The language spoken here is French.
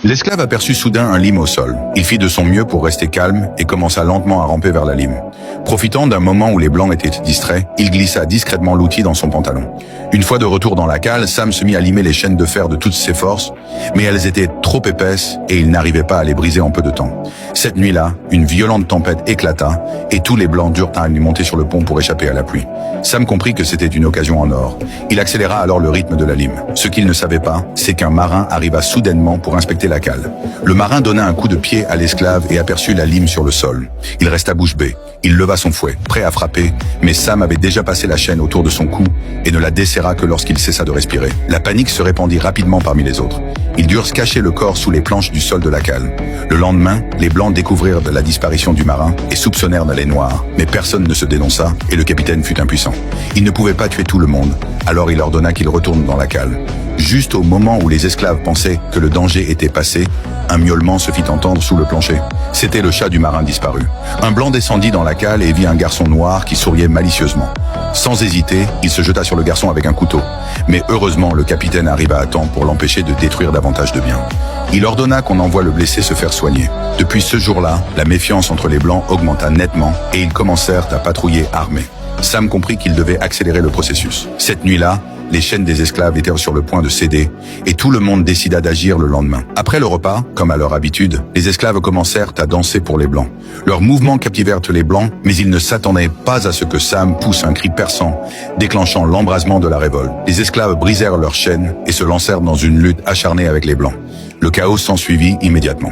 L'esclave aperçut soudain un lime au sol. Il fit de son mieux pour rester calme et commença lentement à ramper vers la lime. Profitant d'un moment où les Blancs étaient distraits, il glissa discrètement l'outil dans son pantalon. Une fois de retour dans la cale, Sam se mit à limer les chaînes de fer de toutes ses forces, mais elles étaient trop épaisses et il n'arrivait pas à les briser en peu de temps. Cette nuit-là, une violente tempête éclata et tous les Blancs durent à lui monter sur le pont pour échapper à la pluie. Sam comprit que c'était une occasion en or. Il accéléra alors le rythme de la lime. Ce qu'il ne savait pas, c'est qu'un marin arriva soudainement pour inspecter la cale. Le marin donna un coup de pied à l'esclave et aperçut la lime sur le sol. Il resta bouche bée. Il leva son fouet, prêt à frapper, mais Sam avait déjà passé la chaîne autour de son cou et ne la desserra que lorsqu'il cessa de respirer. La panique se répandit rapidement parmi les autres. Ils durent cacher le corps sous les planches du sol de la cale. Le lendemain, les Blancs découvrirent la disparition du marin et soupçonnèrent d'aller noir, mais personne ne se dénonça et le capitaine fut impuissant. Il ne pouvait pas tuer tout le monde, alors il ordonna qu'ils retournent dans la cale. Juste au moment où les esclaves pensaient que le danger était passé, un miaulement se fit entendre sous le plancher. C'était le chat du marin disparu. Un Blanc descendit dans la cale et vit un garçon noir qui souriait malicieusement. Sans hésiter, il se jeta sur le garçon avec un couteau. Mais heureusement, le capitaine arriva à temps pour l'empêcher de détruire davantage de biens. Il ordonna qu'on envoie le blessé se faire soigner. Depuis ce jour-là, la méfiance entre les Blancs augmenta nettement et ils commencèrent à patrouiller armés. Sam comprit qu'il devait accélérer le processus. Cette nuit-là, les chaînes des esclaves étaient sur le point de céder et tout le monde décida d'agir le lendemain. Après le repas, comme à leur habitude, les esclaves commencèrent à danser pour les Blancs. Leurs mouvements captivèrent les Blancs, mais ils ne s'attendaient pas à ce que Sam pousse un cri perçant, déclenchant l'embrasement de la révolte. Les esclaves brisèrent leurs chaînes et se lancèrent dans une lutte acharnée avec les Blancs. Le chaos s'ensuivit immédiatement.